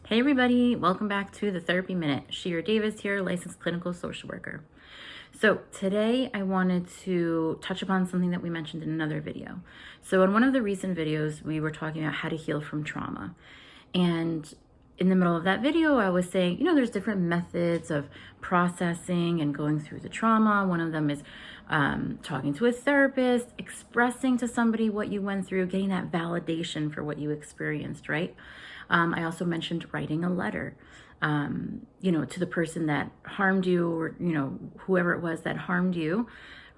Hey everybody, welcome back to the Therapy Minute. Shira Davis here, licensed clinical social worker. So today I wanted to touch upon something that we mentioned in another video. So in one of the recent videos, we were talking about how to heal from trauma. And in the middle of that video, I was saying, there's different methods of processing and going through the trauma. One of them is talking to a therapist, expressing to somebody what you went through, getting that validation for what you experienced, right? I also mentioned writing a letter, to the person that harmed you, or, whoever it was that harmed you,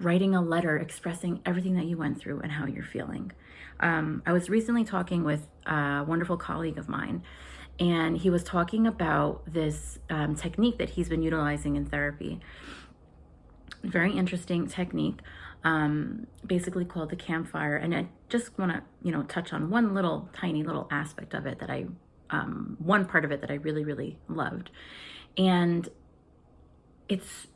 writing a letter expressing everything that you went through and how you're feeling. I was recently talking with a wonderful colleague of mine, and he was talking about this technique that he's been utilizing in therapy. Very interesting technique, basically called the campfire. And I just want to, touch on one little tiny little aspect of it that one part of it that I really, really loved. And it's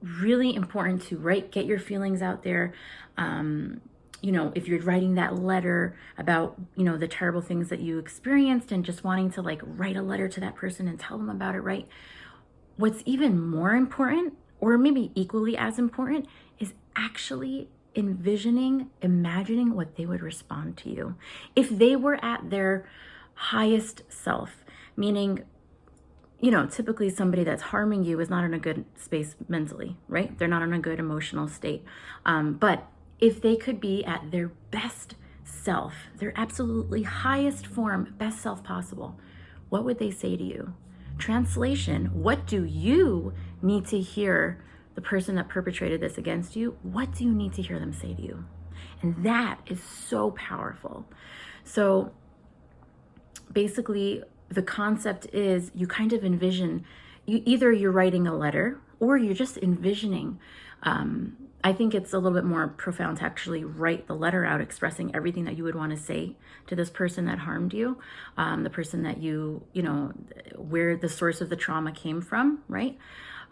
really important to get your feelings out there. If you're writing that letter about, the terrible things that you experienced and just wanting to write a letter to that person and tell them about it, right? What's even more important, or maybe equally as important, is actually imagining what they would respond to you. If they were at their highest self, meaning, typically somebody that's harming you is not in a good space mentally, right? They're not in a good emotional state. But if they could be at their best self, their absolutely highest form, best self possible, what would they say to you? Translation, what do you need to hear the person that perpetrated this against you? What do you need to hear them say to you? And that is so powerful. So basically, the concept is you kind of envision, either you're writing a letter or you're just envisioning. I think it's a little bit more profound to actually write the letter out, expressing everything that you would want to say to this person that harmed you, the person that where the source of the trauma came from, right?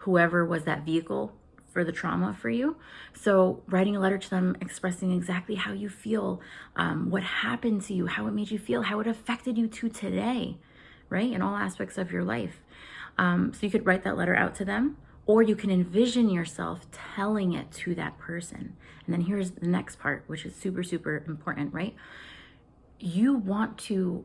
Whoever was that vehicle for the trauma for you. So writing a letter to them, expressing exactly how you feel, what happened to you, how it made you feel, how it affected you to today, right? In all aspects of your life. So you could write that letter out to them, or you can envision yourself telling it to that person. And then here's the next part, which is super, super important, right? You want to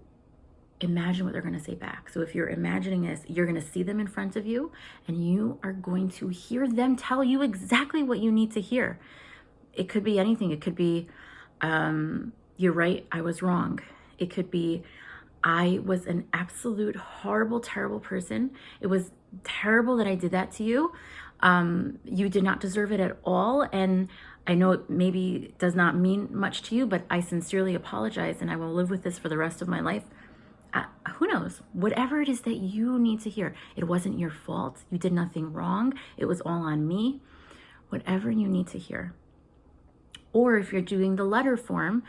imagine what they're going to say back. So if you're imagining this, you're going to see them in front of you, and you are going to hear them tell you exactly what you need to hear. It could be anything. It could be, you're right, I was wrong. It could be, I was an absolute horrible, terrible person. It was terrible that I did that to you. You did not deserve it at all. And I know it maybe does not mean much to you, but I sincerely apologize, and I will live with this for the rest of my life. Who knows? Whatever it is that you need to hear. It wasn't your fault. You did nothing wrong. It was all on me. Whatever you need to hear. Or if you're doing the letter form,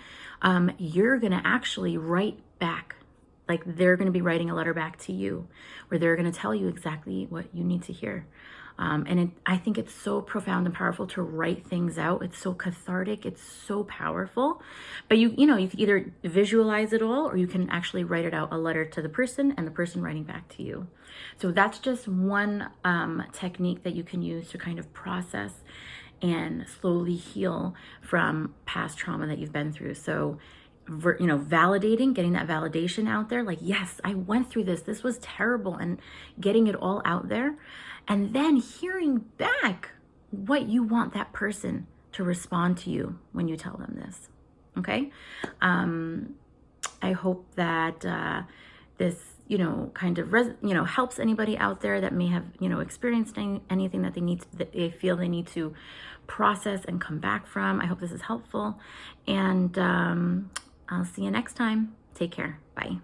you're going to actually write back. Like they're going to be writing a letter back to you, where they're going to tell you exactly what you need to hear. I think it's so profound and powerful to write things out. It's so cathartic. It's so powerful. But you can either visualize it all, or you can actually write it out, a letter to the person, and the person writing back to you. So that's just one technique that you can use to kind of process and slowly heal from past trauma that you've been through. So validating, getting that validation out there, like, yes, I went through this. This was terrible, and getting it all out there. And then hearing back what you want that person to respond to you when you tell them this. Okay? I hope that this, kind of, helps anybody out there that may have, experienced anything that they feel they need to process and come back from. I hope this is helpful. And I'll see you next time. Take care. Bye.